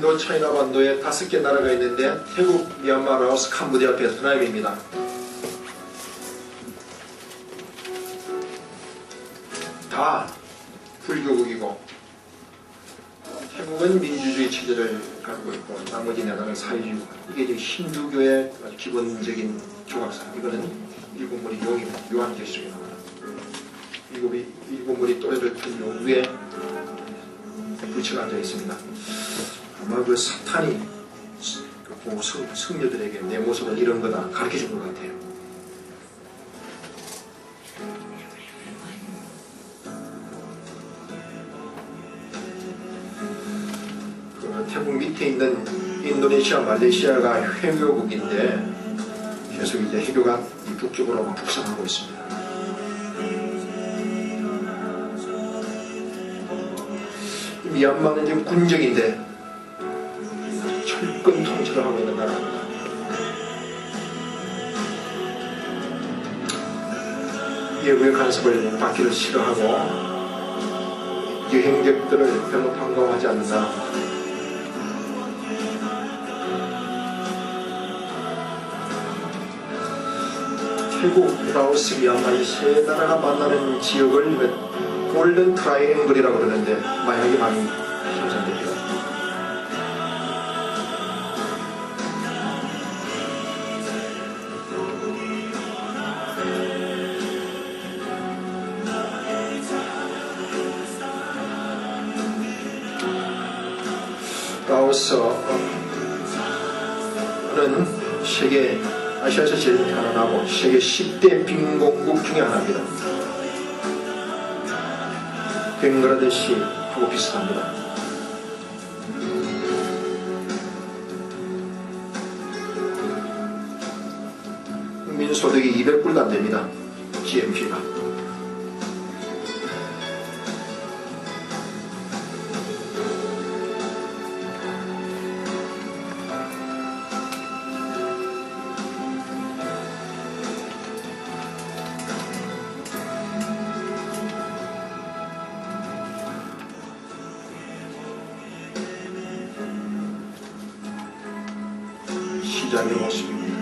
인도 차이나 반도에 5개 나라가 있는데 태국, 미얀마, 라오스, 캄보디아, 베트남입니다. 다 불교국이고 태국은 민주주의 체제를 가지고 있고 나머지 나라는 사회주의고, 이게 이제 힌두교의 아주 기본적인 조각사. 이거는 일곱 머리 용이 요한계시록에 나옵니다. 일곱 머리 또래를 큰 용 위에 불치가 앉아 있습니다. 아마 그 사탄이 성녀들에게 내 모습은 이런 거다 가르쳐 준 것 같아요. 그 태국 밑에 있는 인도네시아, 말레이시아가 회교국인데 계속 이제 해교가 북쪽으로 북상하고 있습니다. 미얀마는 지금 군정인데 철권 통치를 하고 있는 나라입니다. 예구의 간섭을 받기를 싫어하고 여행객들을 별로 반가워하지 않는다. 태국, 라오스, 미얀마 이 세 나라가 만나는 지역을 골든 트라이앵글이라고 그러는데 마약이 많이 생산됩니다. 라오스는 아시아에서 제일 가난하고 세계 10대 빈곤국 중에 하나입니다. 벵글라데시하고 비슷합니다. 국민소득이 200불도 안 됩니다. GNP가. 시장의 모습입니다.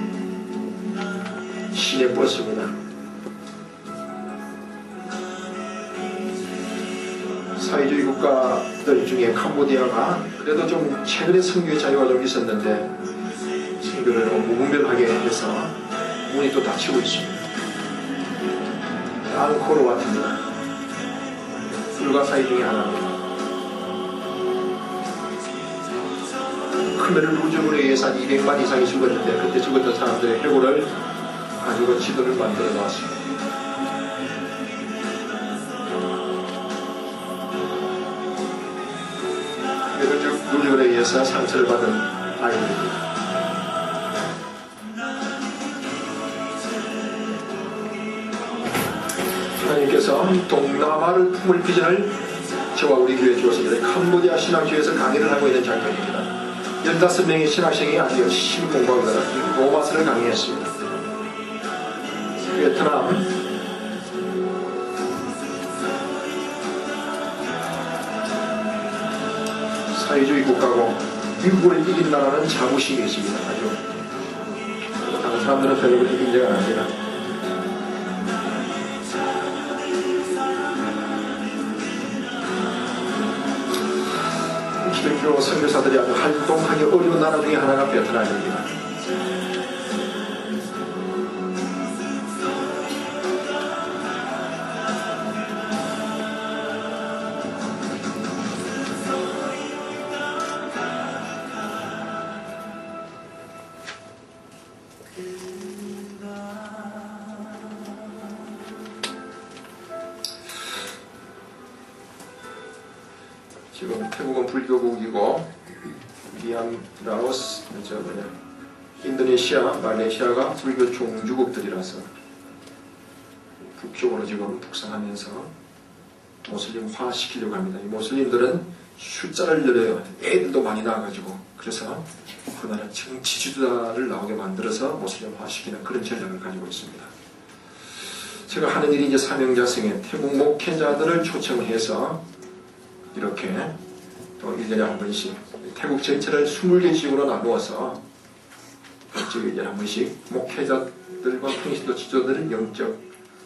시내 버스입니다. 사회주의 국가들 중에 캄보디아가 그래도 좀 최근에 선교의 자유가 좀 있었는데 선교를 무분별하게 해서 문이 또 닫히고 있습니다. 앙코르 와트입니다. 불가사의 중에 하나입니다. 크메르 루즈군에 의해서 한 200만 이상이 죽었는데 그때 죽었던 사람들의 해고를 가지고 지도를 만들어 놓았습니다. 크메르 루즈군에 의해서 상처를 받은 아이들입니다. 하나님께서 동남아를 품을 비전을 저와 우리 교회에 주었습니다. 캄보디아 신학교에서 강의를 하고 있는 장면입니다. 15명의 신학생이 아주 열심히 공부하다가 로마서를 강의했습니다. 베트남 사회주의 국가고 미국을 이긴 나라는 자부심이 있습니다. 아주 다른 사람들은 별로 이긴 적은 아닙니다. 기독교 선교사들이 아주 활동하기 어려운 나라 중에 하나가 베트남입니다. 지금 태국은 불교국이고 라오스, 인도네시아, 말레이시아가 불교 종주국들이라서 북쪽으로 지금 북상하면서 모슬림화 시키려고 합니다. 이 모슬림들은 숫자를 늘려요. 애들도 많이 나와가지고 그래서 그 나라 정치 지도자를 나오게 만들어서 모슬림화 시키는 그런 전략을 가지고 있습니다. 제가 하는 일이 이제 사명자성에 태국 목회자들을 초청해서 이렇게 또 1년에 한 번씩 태국 전체를 20개 지역으로 나누어서 즉 1년에 한 번씩 목회자들과 평신도 지도자들은 영적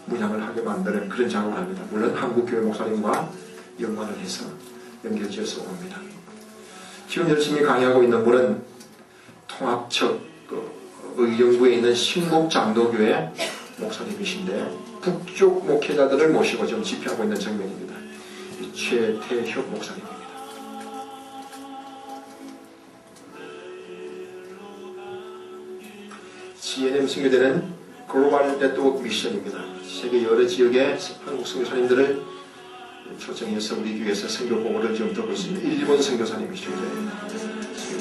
문양을 하게 만드는 그런 작업을 합니다. 물론 한국교회 목사님과 연관을 해서 연결지어서 옵니다. 지금 열심히 강의하고 있는 분은 통합척 의정부에 있는 신곡장로교회 목사님이신데 북쪽 목회자들을 모시고 지금 집회하고 있는 장면입니다. 최태혁 목사님입니다. GNM 선교대는 글로벌 네트워크 미션입니다. 세계 여러 지역의 한국 선교사님들을 초청해서 우리 교회에서 선교 보고를 지금 듣고 있습니다. 일본 선교사님이시죠.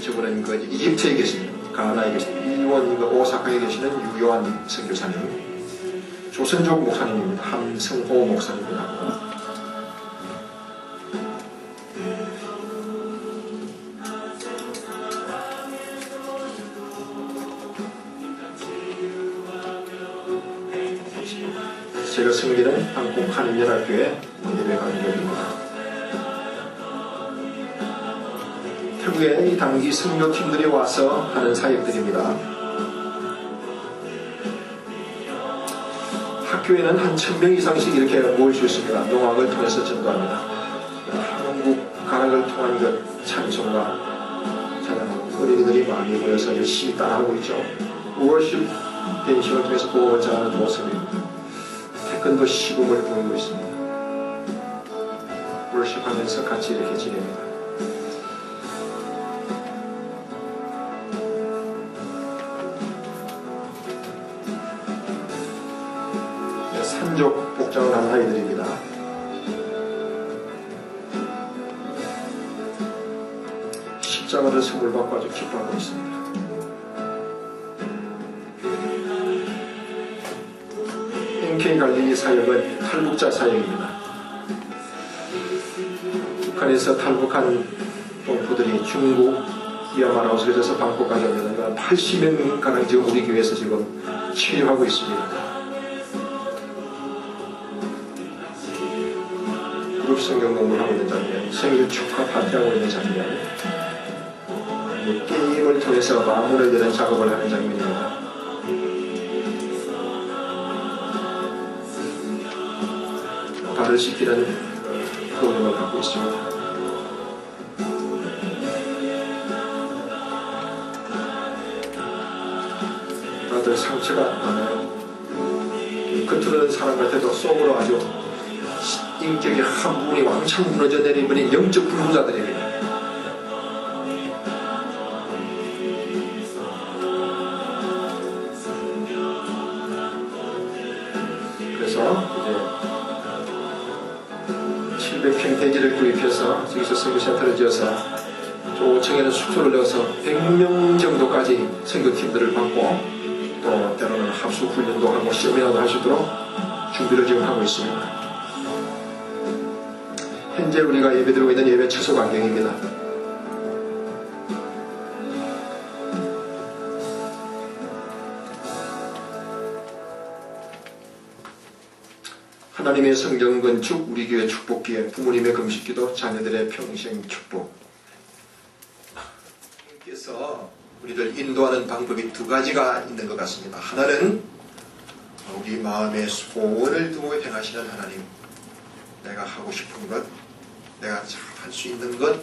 저분은 이집트에 계시는, 가나에 계시는, 일본 오사카에 계시는 유교환 선교사님, 조선족 목사님입니다. 함성호 목사님이라고. 제가 섬기는 한국 한인연합교회 예배관계입니다. 태국에 이 단기 선교팀들이 와서 하는 사역들입니다. 학교에는 한 1000명 이상씩 이렇게 모일 수 있습니다. 농악을 통해서 전도합니다. 한국 가락을 통한 그 찬송과 찬양하고 어린이들이 많이 모여서 열심히 따라하고 있죠. 워십 댄싱을 통해서 복음을 전하는 모습입니다. 태권도 시범을 보이고 있습니다. 워십하면서 같이 이렇게 지냅니다. 산족 복장을 한 아이들입니다. 십자가를 선물 받고 아주 기뻐하고 있습니다. NK 갈릴리 사역은 탈북자 사역입니다. 북한에서 탈북한 동포들이 중국, 미얀마라고 그래서 방콕까지 오면 80명 가량 지금 우리 교회에서 지금 치료하고 있습니다. 그룹 성경 공부를 하고 있는 장면, 생일 축하 파티하고 있는 장면, 게임을 통해서 마무리를 내는 작업을 하는 장면입니다. 발을 씻기는 프로그램을 갖고 있습니다. 다들 상처가 많아요. 겉으로는 사람 같아도 속으로 아주 인격이 한 부분이 왕창 무너져 내리버린 영적 불구자들입니다. 그래서 이제 700평 대지를 구입해서 여기서 선교센터를 지어서 조청에는 숙소를 넣어서 100명 정도까지 선교팀들을 받고 또 때로는 합숙 훈련도 하고 시험이라도 할 수 있도록 준비를 지금 하고 있습니다. 현재 우리가 예배드리고 있는 예배 처소 광경입니다. 하나님의 성경 건축, 우리 교회 축복기에 부모님의 금식기도, 자녀들의 평생 축복. 하나님께서 우리를 인도하는 방법이 두 가지가 있는 것 같습니다. 하나는 우리 마음의 소원을 두고 행하시는 하나님, 내가 하고 싶은 것, 내가 잘 할 수 있는 것,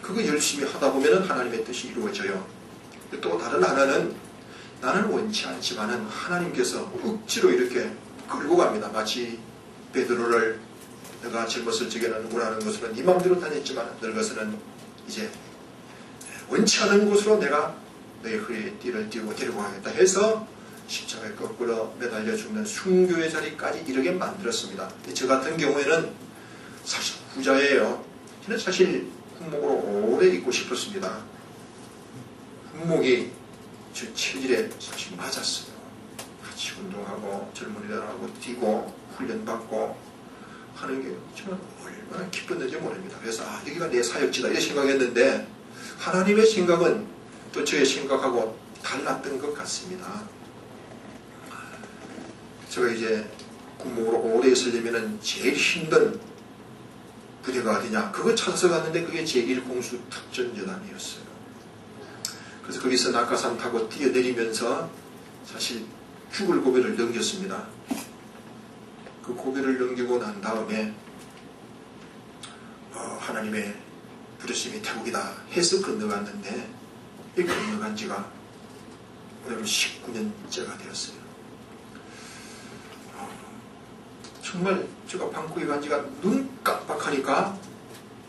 그거 열심히 하다 보면 하나님의 뜻이 이루어져요. 또 다른 하나는 나는 원치 않지만은 하나님께서 억지로 이렇게 끌고 갑니다. 마치 베드로를 내가 젊었을 적에는 원하는 곳으로 네 마음대로 다녔지만 늙어서는 이제 원치 않은 곳으로 내가 너의 허리에 띠를 띄우고 데리고 가겠다 해서 십자가에 거꾸로 매달려 죽는 순교의 자리까지 이르게 만들었습니다. 저 같은 경우에는 사실 후자예요. 저는 사실 훈목으로 오래 있고 싶었습니다. 훈목이 저 체질에 사실 맞았어요. 같이 운동하고 젊은이들하고 뛰고 훈련받고 하는 게 정말 얼마나 기뻤는지 모릅니다. 그래서 여기가 내 사역지다 이렇게 생각했는데 하나님의 생각은 또 저의 생각하고 달랐던 것 같습니다. 제가 이제 군목으로 오래 있으려면 제일 힘든 부대가 어디냐? 그거 찾아서 갔는데 그게 제1공수 특전여단이었어요. 그래서 거기서 낙하산 타고 뛰어내리면서 사실 죽을 고비를 넘겼습니다. 그 고비를 넘기고 난 다음에 하나님의 부르심이 태국이다 해서 건너갔는데 이 건너간 지가 오늘 19년째가 되었어요. 정말 제가 방콕에 간 지가 눈 깜빡하니까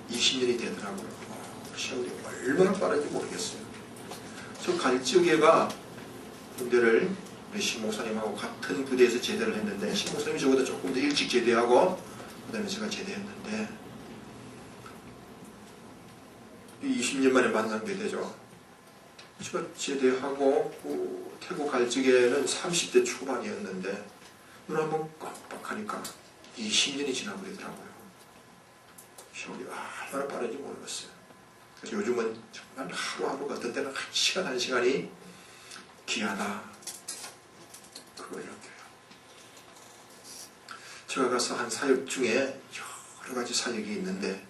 20년이 되더라고요. 세월이 얼마나 빠른지 모르겠어요. 저 갈 적에가 군대를 우리 신 목사님하고 같은 부대에서 제대를 했는데, 신 목사님이 저보다 조금 더 일찍 제대하고 그 다음에 제가 제대했는데 20년 만에 만난 게 되죠. 제가 제대하고 태국 갈 적에는 30대 초반이었는데 눈 한번 깜빡하니까 20년이 지나버리더라고요. 세월이 얼마나 빠른지 모르겠어요. 그래서 요즘은 정말 하루하루 어떤 때는 한 시간 한 시간이 귀하다. 그걸 느껴요. 제가 가서 한 사역 중에 여러 가지 사역이 있는데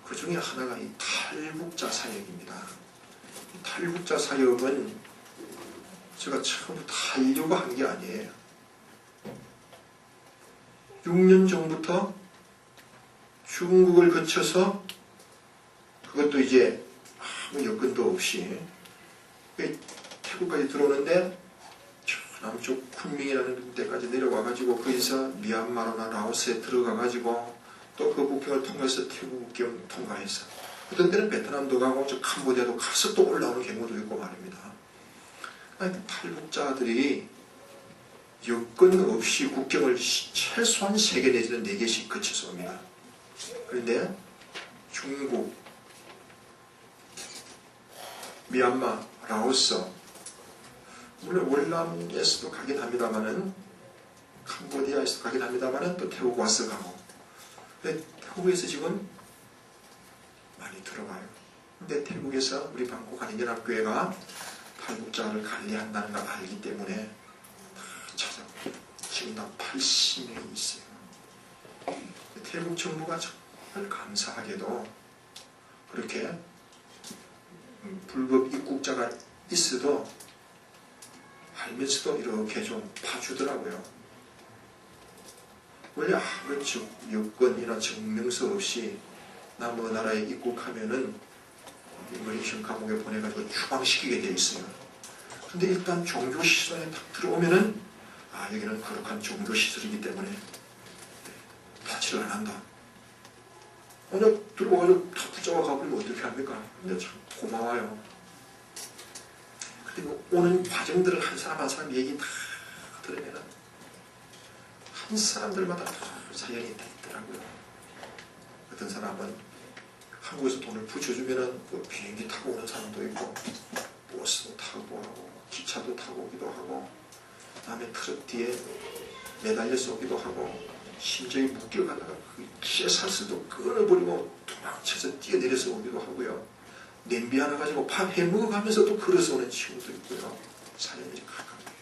그 중에 하나가 이 탈북자 사역입니다. 이 탈북자 사역은 제가 처음부터 하려고 한 게 아니에요. 6년 전부터 중국을 거쳐서 그것도 이제 아무 여건도 없이 태국까지 들어오는데 남쪽 쿤밍이라는 데까지 내려와가지고 거기서 미얀마나 라오스에 들어가가지고 또 그 국경을 통과해서 태국 국경 통과해서 어떤 때는 베트남도 가고 저 캄보디아도 가서 또 올라오는 경우도 있고 말입니다. 아니, 탈북자들이 여건 없이 국경을 최소한 3개 내지는 4개씩 거쳐서 옵니다. 그런데 중국, 미얀마, 라오스, 물론 월남에서도 가긴 합니다만은, 캄보디아에서도 가긴 합니다만은 또 태국 와서 가고. 근데 태국에서 지금 많이 들어가요. 근데 태국에서 우리 방콕 한인연합교회가 탈북자를 관리한다는 걸 알기 때문에 다 찾아보고 지금 다 80명이 있어요. 태국 정부가 정말 감사하게도 그렇게 불법 입국자가 있어도 알면서도 이렇게 좀 봐주더라고요. 원래 아무런 여건이나 증명서 없이 남의 나라에 입국하면은 이미그레이션 감옥에 보내가지고 추방시키게 돼 있어요. 근데 일단 종교시설에 딱 들어오면은 여기는 거룩한 종교시설이기 때문에 타치를 안 한다. 만약 들어와가지고 다 붙잡아 가버리면 어떻게 합니까? 근데 참 고마워요. 근데 오는 과정들을 한 사람 한 사람 얘기 다 들으면은 한 사람들마다 다 사연이 다 있더라고요. 어떤 사람은 한국에서 돈을 붙여주면은 뭐 비행기 타고 오는 사람도 있고, 버스도 타고 하고, 기차도 타고 오기도 하고, 다음에 트럭 뒤에 매달려서 오기도 하고, 심장이 묶여가다가 그 쇠사슬도 끊어버리고 도망쳐서 뛰어내려서 오기도 하고요. 냄비 하나 가지고 밥 해먹어가면서 또 걸어서 오는 친구도 있고요. 사연이 가깝네요.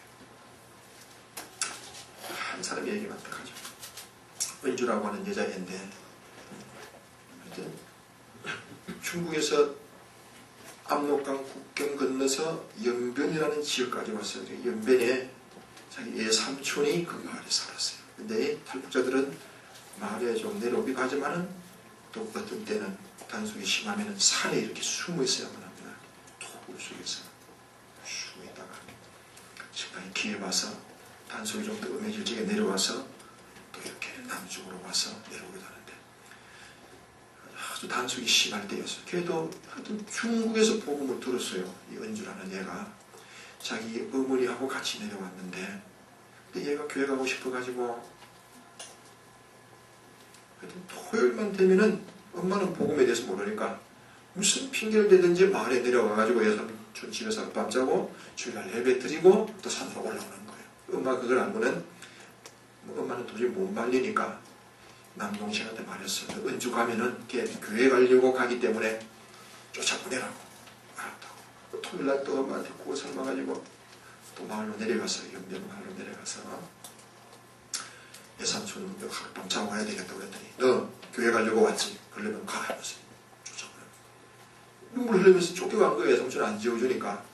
한 사람 얘기만 딱 하죠. 은주라고 하는 여자애인데, 하여튼 중국에서 압록강 국경 건너서 연변이라는 지역까지 왔어요. 연변에 자기 예삼촌이 그 마을에 살았어요. 근데 탈북자들은 마을에 좀 내려오기도 하지만은 또 어떤 때는 단속이 심하면은 산에 이렇게 숨어 있어야만 합니다. 토굴 속에서 숨어 있다가 시간이 기회 봐서 단속이 좀 더 음해질 적에 내려와서 또 이렇게 남쪽으로 와서 내려오기도 하는데 아주 단속이 심할 때였어요. 걔도 하여튼 중국에서 복음을 들었어요. 이 은주라는 얘가 자기 어머니하고 같이 내려왔는데 근데 얘가 교회 가고 싶어가지고 하여튼 토요일만 되면은 엄마는 복음에 대해서 모르니까 무슨 핑계를 대든지 마을에 내려와가지고 예삼촌 집에서 밤 자고 주일날 예배 드리고 또 산으로 올라오는 거예요. 엄마 그걸 알고는 엄마는 도저히 못 말리니까 남동생한테 말했어요. 은주 가면은 걔 교회 가려고 가기 때문에 쫓아보내라고. 알았다고. 토요일날 또 엄마한테 구워 삶아가지고 또 마을로 내려가서 연변 마을로 내려가서 예삼촌 하룻밤 자고 가야 되겠다고 그랬더니 너 교회 가려고 왔지? 그러려면 가라면서 쫓아버려요. 눈물 흘리면서 쫓겨간 거예요. 삼촌 안 지어주니까.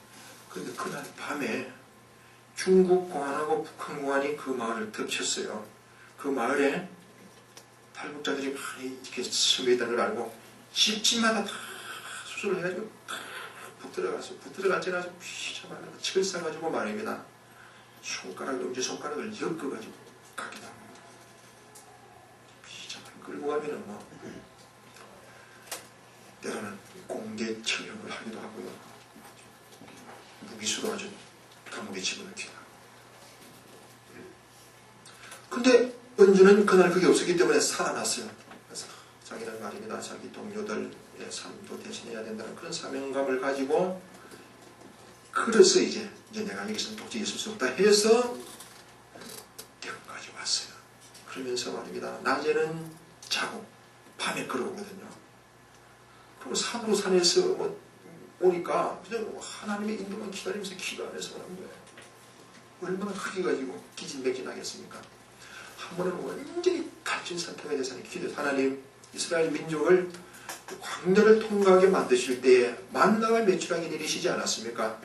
그런데 그날 밤에 중국 공안하고 북한 공안이 그 마을을 덮쳤어요. 그 마을에 탈북자들이 많이 이렇게 스며있다는 걸 알고 집집마다 다 수술을 해가지고 다 붙들어갔지 아주 피자마자 칠 싸가지고 말입니다. 엄지손가락을 엮어가지고 가기도 하고 피자마자 끌고 가면은 뭐 때로는 공개 처형을 하기도 하고요. 무기수로 아주 감옥에 집어넣기도 하고. 근데 은주는 그날 그게 없었기 때문에 살아났어요. 그래서 자기는 말입니다. 자기 동료들의 삶도 대신해야 된다는 그런 사명감을 가지고 그래서 이제 내가 여기서는 도저히 있을 수 없다 해서 대구까지 왔어요. 그러면서 말입니다. 낮에는 자고 밤에 걸어오거든요. 그럼 산으로 산에서 오니까 그냥 하나님의 인도만 기다리면서 기도하면서 오는 거예요. 얼마나 크게 가지고 기진맥진하겠습니까? 한 번은 완전히 갇힌 상태가 돼서 기도해서 하나님 이스라엘 민족을 광야를 통과하게 만드실 때에 만나와 매출하게 내리시지 않았습니까?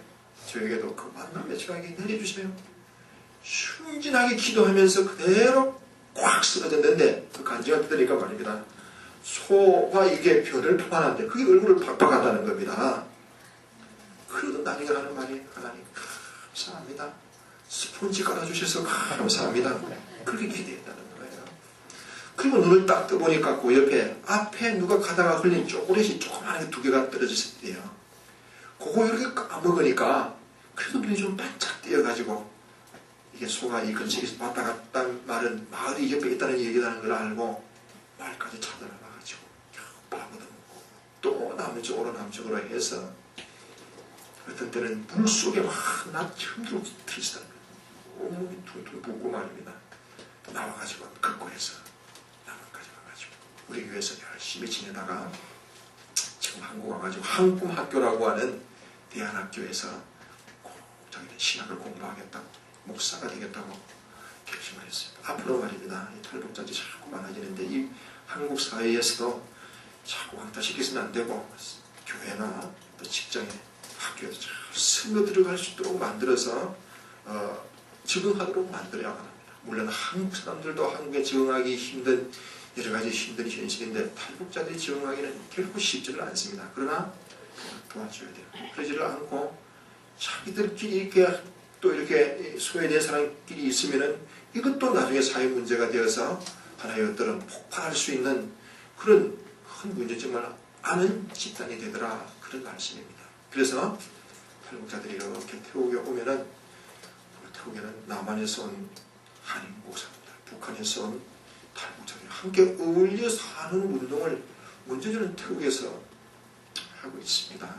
저에게도 그 만나 매출하게 내려주시면 순진하게 기도하면서 그대로 꽉 쓰러졌는데 그 간증을 들으니까 말입니다. 소와 이게 별을 포함하는데 그게 얼굴을 박박한다는 겁니다. 그러던 나중에 하는 말이 하나님 감사합니다. 스폰지 깔아주셔서 감사합니다. 그렇게 기대했다는 거예요. 그리고 눈을 딱 떠보니까 그 옆에 앞에 누가 가다가 흘린 초콜릿이 조그마하게 2개가 떨어졌을 때요. 그거 이렇게 까먹으니까 그래도 눈이 좀 반짝 띄어가지고 이게 소가 이 근처에서 왔다 갔다 말은 마을이 옆에 있다는 얘기라는 걸 알고 마을까지 찾아나가가지고 밥을 먹고 또 남쪽으로 해서 어떤 때는 물속에 막 힘들어 들이시다는 거예요. 온몸이 퉁퉁 붓고 말입니다. 나와가지고 극구해서 남한까지 와가지고 우리 교회에서 열심히 지내다가 지금 한국 와가지고 한꿈학교라고 하는 대안학교에서 꼭 자기는 신학을 공부하겠다고 목사가 되겠다고 결심을 했어요. 앞으로 말입니다. 이 탈북자들이 자꾸 많아지는데 이 한국 사회에서도 자꾸 왕따시켜서는 안 되고 교회나 또 직장에 학교에서 잘 스며들어갈 수 있도록 만들어서 적응하도록 만들어야 합니다. 물론 한국 사람들도 한국에 적응하기 힘든 여러 가지 힘든 현실인데 탈북자들이 적응하기는 결코 쉽지는 않습니다. 그러나 도와줘야 돼요. 그러지를 않고 자기들끼리 이렇게 또 이렇게 소외된 사람끼리 있으면은 이것도 나중에 사회 문제가 되어서 하나의 어떤 폭발할 수 있는 그런 큰 문제점을 아는 집단이 되더라. 그런 말씀입니다. 그래서 탈북자들이 이렇게 태국에 오면은 태국에는 남한에서 온 한인 목사입니다. 북한에서 온 탈북자들이 함께 어울려 사는 운동을 문제적으로 태국에서 하고 있습니다.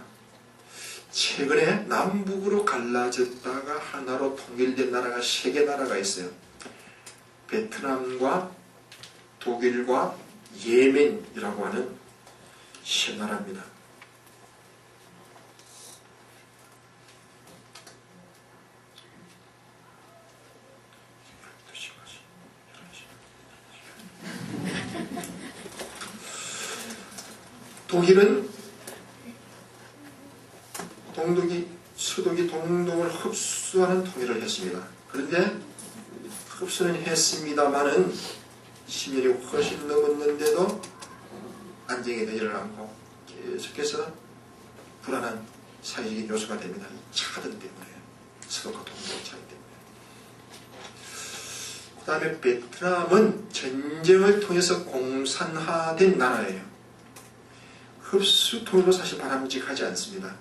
최근에 남북으로 갈라졌다가 하나로 통일된 나라가 3개 나라가 있어요. 베트남과 독일과 예멘이라고 하는 세 나라입니다. 독일은 서독이 동독을 흡수하는 통일을 했습니다. 그런데 흡수는 했습니다마는 10년이 훨씬 넘었는데도 안정이 되지를 않고 계속해서 불안한 사회적인 요소가 됩니다. 이 차등 때문에, 서독과 동독 차이 때문에. 그 다음에 베트남은 전쟁을 통해서 공산화된 나라예요. 흡수 통일도 사실 바람직하지 않습니다.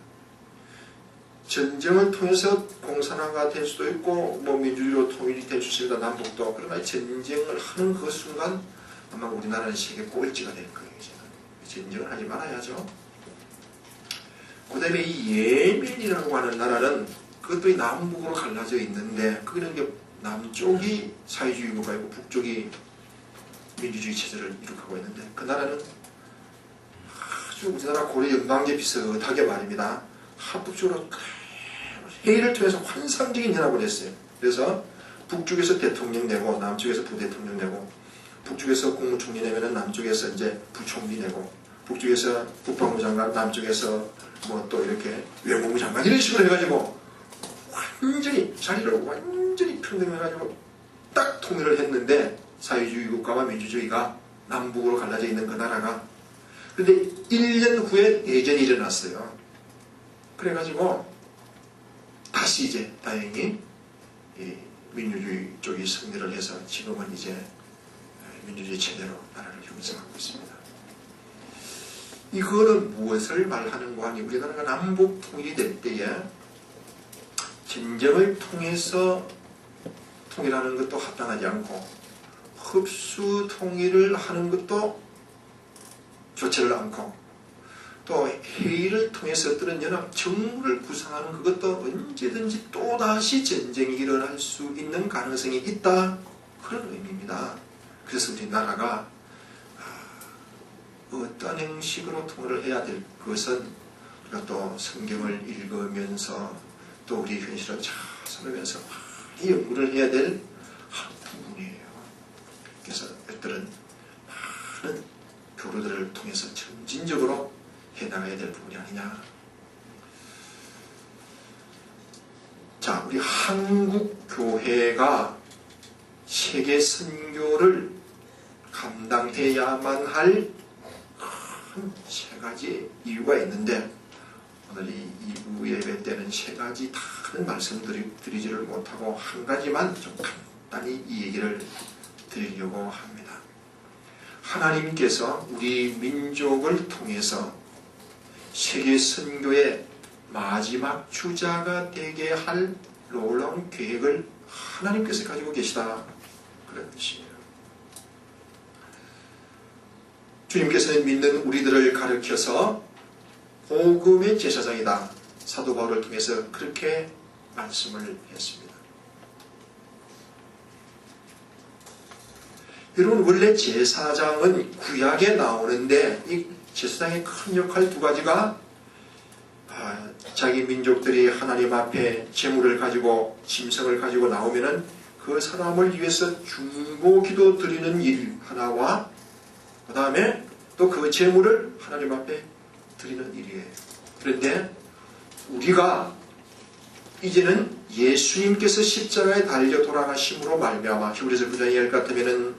전쟁을 통해서 공산화가 될 수도 있고 민주주의로 통일이 될 수 있습니다. 남북도. 그러나 전쟁을 하는 그 순간 아마 우리나라는 세계 꼴찌가 될 거예요. 전쟁을 하지 말아야죠. 그 다음에 이 예멘이라고 하는 나라는 그것도 남북으로 갈라져 있는데 거기는 이제 남쪽이 사회주의 국가이고 있고 북쪽이 민주주의 체제를 이룩하고 있는데 그 나라는 아주 우리나라 고려 영광제 비슷하게 말입니다. 합법적으로 회의를 통해서 환상적인 연합을 했어요. 그래서 북쪽에서 대통령 내고 남쪽에서 부대통령 내고 북쪽에서 국무총리 내면은 남쪽에서 이제 부총리 내고, 북쪽에서 국방부 장관, 남쪽에서 뭐 또 이렇게 외무부 장관, 이런 식으로 해가지고 완전히 자리를 완전히 평등해가지고 딱 통일을 했는데, 사회주의 국가와 민주주의가 남북으로 갈라져 있는 그 나라가. 그런데 1년 후에 내전이 일어났어요. 그래가지고 다시 이제 다행히 이 민주주의 쪽이 승리를 해서 지금은 이제 민주주의 체제로 나라를 형성하고 있습니다. 이거는 무엇을 말하는가 하니, 우리나라가 남북 통일이 될 때에 전쟁을 통해서 통일하는 것도 합당하지 않고, 흡수 통일을 하는 것도 좋지를 않고, 또 회의를 통해서 어떤 연합 정부를 구성하는 그것도 언제든지 또다시 전쟁이 일어날 수 있는 가능성이 있다, 그런 의미입니다. 그래서 우리나라가 어떤 형식으로 통일을 해야 될 것은 우리가 또 성경을 읽으면서 또 우리 현실을 잘 살면서 많이 연구를 해야 될 한 부분이에요. 그래서 애들은 많은 교류들을 통해서 점진적으로 해나가야 될 부분이 아니냐. 자, 우리 한국교회가 세계 선교를 감당해야만 할 세 가지 이유가 있는데, 오늘 이 2부 예배 때는 세 가지 다른 말씀드리지를 못하고 한 가지만 좀 간단히 이 얘기를 드리려고 합니다. 하나님께서 우리 민족을 통해서 세계 선교의 마지막 주자가 되게 할 놀라운 계획을 하나님께서 가지고 계시다, 그런 뜻이에요. 주님께서는 믿는 우리들을 가르쳐서 복음의 제사장이다, 사도 바울을 통해서 그렇게 말씀을 했습니다. 여러분, 원래 제사장은 구약에 나오는데, 이 제사장의 큰 역할 두 가지가, 자기 민족들이 하나님 앞에 제물을 가지고, 짐승을 가지고 나오면은 그 사람을 위해서 중보기도 드리는 일 하나와, 그 다음에 또 그 제물을 하나님 앞에 드리는 일이에요. 그런데 우리가 이제는 예수님께서 십자가에 달려 돌아가심으로 말미암아, 히브리서 9장 2절 같으면은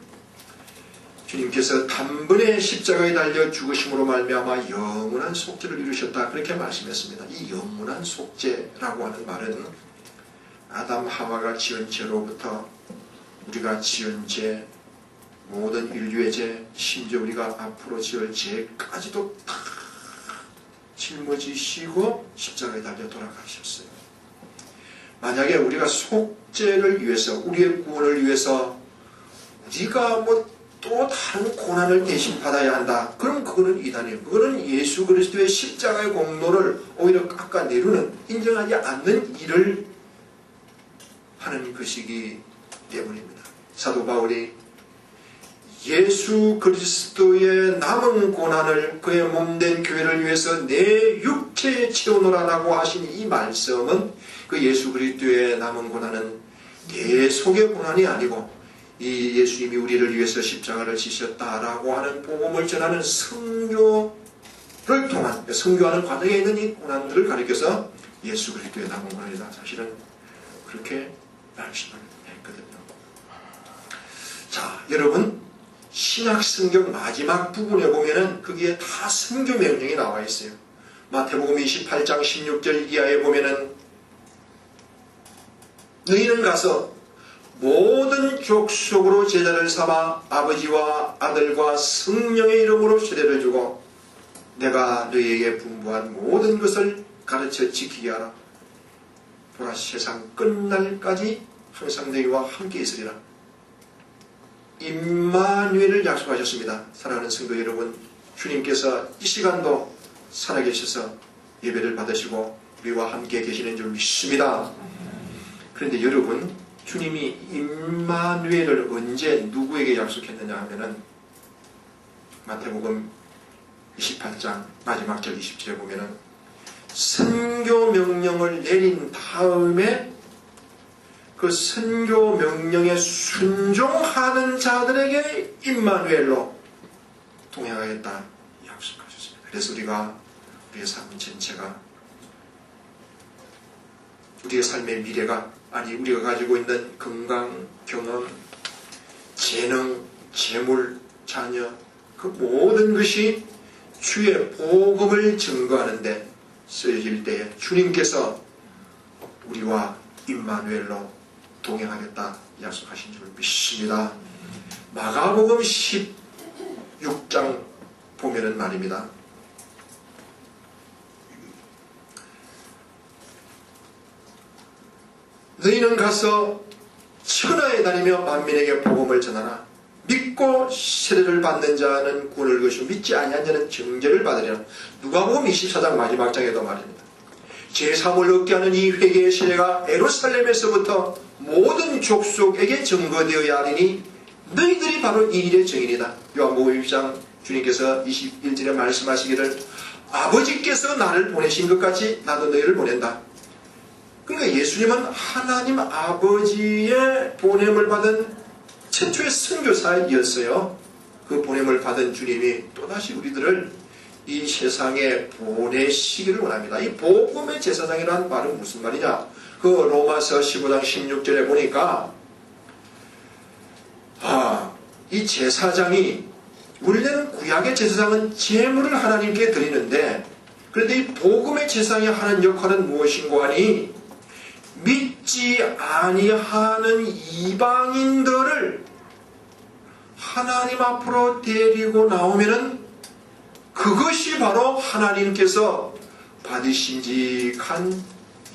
주님께서 단번에 십자가에 달려 죽으심으로 말미암아 영원한 속죄를 이루셨다, 그렇게 말씀했습니다. 이 영원한 속죄라고 하는 말은 아담 하와가 지은 죄로부터 우리가 지은 죄, 모든 인류의 죄, 심지어 우리가 앞으로 지을 죄까지도 다 짊어지시고 십자가에 달려 돌아가셨어요. 만약에 우리가 속죄를 위해서, 우리의 구원을 위해서 우리가 뭐 또 다른 고난을 대신 받아야 한다, 그럼 그거는 이단이에요. 그거는 예수 그리스도의 십자가의 공로를 오히려 깎아내리는, 인정하지 않는 일을 하는 것이기 때문입니다. 사도 바울이 예수 그리스도의 남은 고난을 그의 몸된 교회를 위해서 내 육체에 채우노라라고 하신 이 말씀은, 그 예수 그리스도의 남은 고난은 내 속의 고난이 아니고 이 예수님이 우리를 위해서 십자가를 지셨다라고 하는 복음을 전하는 선교를 통한, 선교하는 과정에 있는 이 고난들을 가리켜서 예수 그리스도의 남은 고난이다, 사실은 그렇게 말씀을 했거든요. 자, 여러분, 신약 성경 마지막 부분에 보면은 거기에 다 선교 명령이 나와 있어요. 마태복음 28장 16절 이하에 보면은 너희는 가서 모든 족속으로 제자를 삼아 아버지와 아들과 성령의 이름으로 세례를 주고 내가 너희에게 분부한 모든 것을 가르쳐 지키게 하라. 보라, 세상 끝날까지 항상 너희와 함께 있으리라. 임마누엘을 약속하셨습니다. 사랑하는 성도 여러분, 주님께서 이 시간도 살아계셔서 예배를 받으시고 우리와 함께 계시는 줄 믿습니다. 그런데 여러분, 주님이 임마누엘을 언제 누구에게 약속했느냐 하면은 마태복음 28장 마지막 절 20절에 보면은 선교 명령을 내린 다음에 그 그 선교 명령에 순종하는 자들에게 임마누엘로 동행하겠다 약속하셨습니다. 그래서 우리가 우리의 삶 전체가, 우리의 삶의 미래가, 아니 우리가 가지고 있는 건강, 경험, 재능, 재물, 자녀, 그 모든 것이 주의 복음을 증거하는 데 쓰여질 때에 주님께서 우리와 임마누엘로 동행하겠다 약속하신 줄 믿습니다. 마가복음 16장 보면은 말입니다. 너희는 가서 천하에 다니며 만민에게 복음을 전하라. 믿고 세례를 받는 자는 구원을 얻으시고 믿지 아니한 자는 정죄를 받으리라. 누가복음 24장 마지막 장에도 말입니다. 제3을 얻게 하는 이 회개의 세례가 예루살렘에서부터 모든 족속에게 증거되어야 하리니 너희들이 바로 이 일의 증인이다. 요한복음 1장 주님께서 21절에 말씀하시기를 아버지께서 나를 보내신 것 같이 나도 너희를 보낸다. 그러니까 예수님은 하나님 아버지의 보냄을 받은 최초의 선교사이었어요. 그 보냄을 받은 주님이 또다시 우리들을 이 세상에 보내시기를 원합니다. 이 복음의 제사장이라는 말은 무슨 말이냐? 그 로마서 15장 16절에 보니까 이 제사장이, 원래는 구약의 제사장은 제물을 하나님께 드리는데, 그런데 이 복음의 제사장이 하는 역할은 무엇인고 하니 믿지 아니하는 이방인들을 하나님 앞으로 데리고 나오면은 그것이 바로 하나님께서 받으심직한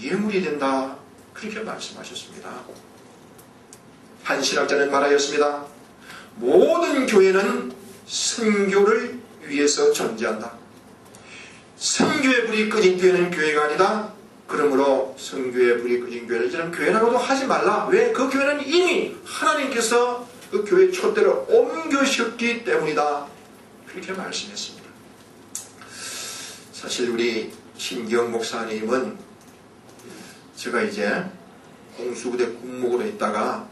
예물이 된다. 그렇게 말씀하셨습니다. 한 신학자는 말하였습니다. 모든 교회는 선교를 위해서 존재한다. 선교의 불이 꺼진 교회는 교회가 아니다. 그러므로 선교의 불이 꺼진 교회를 이제는 교회라고도 하지 말라. 왜? 그 교회는 이미 하나님께서 그 교회의 촛대를 옮겨셨기 때문이다. 그렇게 말씀했습니다. 사실 우리 신기영 목사님은 제가 이제 공수부대 군목으로 있다가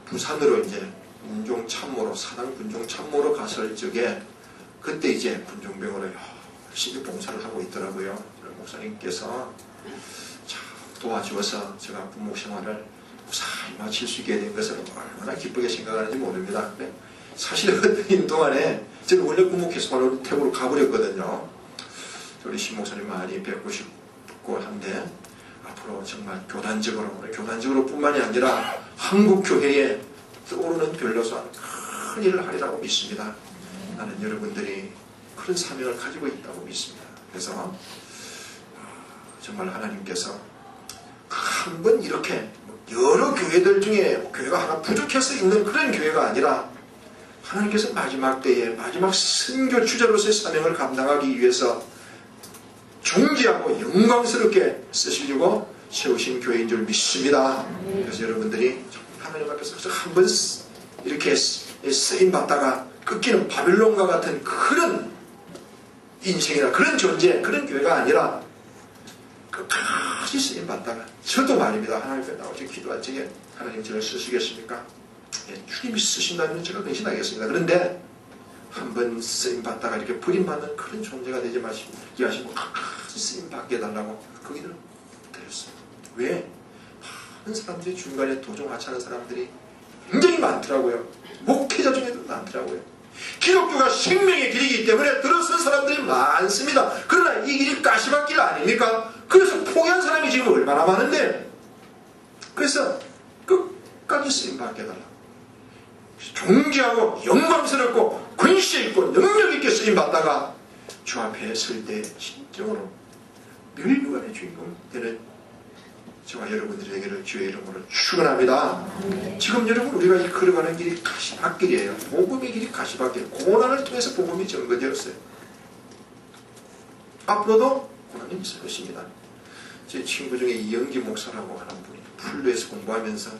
부산으로 이제 군종 참모로, 사당 군종 참모로 갔을 적에 그때 이제 군종병으로 열심히 봉사를 하고 있더라고요. 목사님께서 도와주어서 제가 군목 생활을 무사히 마칠 수 있게 된 것을 얼마나 기쁘게 생각하는지 모릅니다. 사실 그 동안에 저는 원래 군목회사로 태국으로 가버렸거든요. 우리 신 목사님 많이 뵙고 싶고 한데 앞으로 정말 교단적으로 뿐만이 아니라 한국 교회에 떠오르는 변로서 큰 일을 하리라고 믿습니다. 나는 여러분들이 그런 사명을 가지고 있다고 믿습니다. 그래서 정말 하나님께서 한번 이렇게 여러 교회들 중에 교회가 하나 부족해서 있는 그런 교회가 아니라 하나님께서 마지막 때에 마지막 선교 주자로서의 사명을 감당하기 위해서 존귀하고 영광스럽게 쓰시려고 세우신 교회인 줄 믿습니다. 그래서 여러분들이 하나님 앞에서 한번 이렇게 쓰임받다가 꺾이는 바빌론과 같은 그런 인생이나 그런 존재, 그런 교회가 아니라 끝까지 쓰임받다가, 저도 말입니다. 하나님 앞에 나오지 기도할 적에 하나님 저를 쓰시겠습니까? 주님이 쓰신다면 제가 변신하겠습니다. 그런데 한번 쓰임받다가 이렇게 버림받는 그런 존재가 되지 마시고 끝까지 쓰임받게 해달라고 그 기도를 드렸어요. 왜? 많은 사람들이 중간에 도종하찮은 사람들이 굉장히 많더라고요. 목회자 중에도 많더라고요. 기독교가 생명의 길이기 때문에 들어선 사람들이 많습니다. 그러나 이 길이 가시밭길 아닙니까? 그래서 포기한 사람이 지금 얼마나 많은데, 그래서 끝까지 쓰임받게 해달라. 존귀하고 영광스럽고 권세 있고 능력 있게 쓰임받다가 주 앞에 설 때 진정으로 멸류관의 주인공 되는 저와 여러분들이 되기를 주의 이름으로 축원합니다. 지금 여러분 우리가 이 걸어가는 길이 가시밭길이에요. 복음의 길이 가시밭길. 고난을 통해서 복음이 증거되었어요. 앞으로도 고난이 있을 것입니다. 제 친구 중에 이영기 목사라고 하는 분이 풀로에서 공부하면서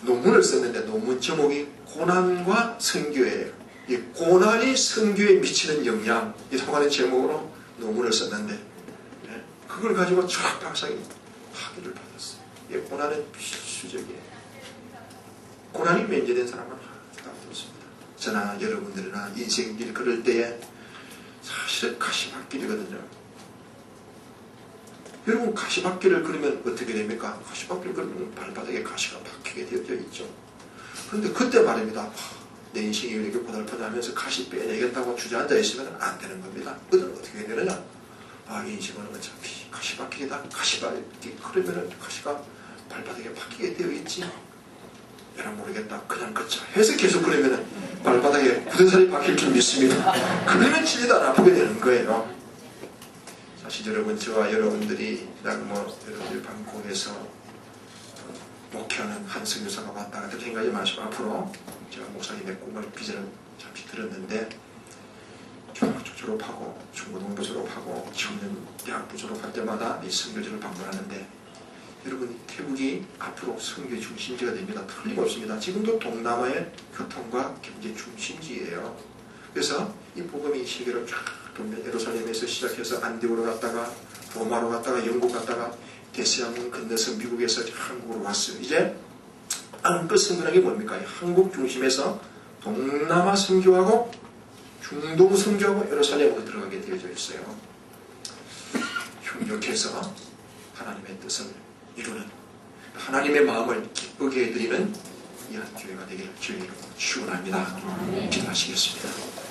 논문을 썼는데 논문 제목이 고난과 선교예요. 이 고난이 선교에 미치는 영향이라고 하는 제목으로 논문을 썼는데 그걸 가지고 철학 박사님 학위를 받았어요. 고난은 필수적이에요. 고난이 면제된 사람은 하나도 없습니다. 저나 여러분들이나 인생길 걸을 때에 사실은 가시밭길이거든요. 여러분 가시밭길을 걸으면 어떻게 됩니까? 가시밭길을 걸으면 발바닥에 가시가 박히게 되어져 있죠. 그런데 그때 말입니다. 내 인생이 이렇게 고달프다면서 가시 빼내겠다고 주저앉아 있으면 안 되는 겁니다. 그건 어떻게 되느냐? 인생은 어차피 가시밭길이다. 가시밭길 걸으면 가시가 발바닥에 박히게 되어 있지. 나는 모르겠다. 그냥 걷자 해서 계속 그러면 발바닥에 굳은살이 박힐 줄 믿습니다. 그러면 진리도 안 아프게 되는 거예요. 사실 여러분, 저와 여러분들이 그냥 여러분들 방콕에서 목회하는 한 선교사가 왔다 같은 생각이 마시고, 앞으로 제가 목사님의 꿈을 비전을 잠시 들었는데, 중학교 졸업하고 중고등부 졸업하고 청년 대학부 졸업할 때마다 이 선교지를 방문하는데, 여러분 태국이 앞으로 선교의 중심지가 됩니다. 틀림없습니다. 지금도 동남아의 교통과 경제 중심지예요. 그래서 이 복음이 세계를 쫙 돌면 예루살렘에서 시작해서 안디오로 갔다가 로마로 갔다가 영국 갔다가 대서양을 건너서 미국에서 한국으로 왔어요. 이제 끝 선교라는 게 뭡니까? 한국 중심에서 동남아 선교하고 중동 선교하고 예루살렘으로 들어가게 되어져 있어요. 협력해서 하나님의 뜻을 이루는, 하나님의 마음을 기쁘게 해드리는 이 한 교회가 되기를 주의 이름으로 축원합니다. 기도하시겠습니다.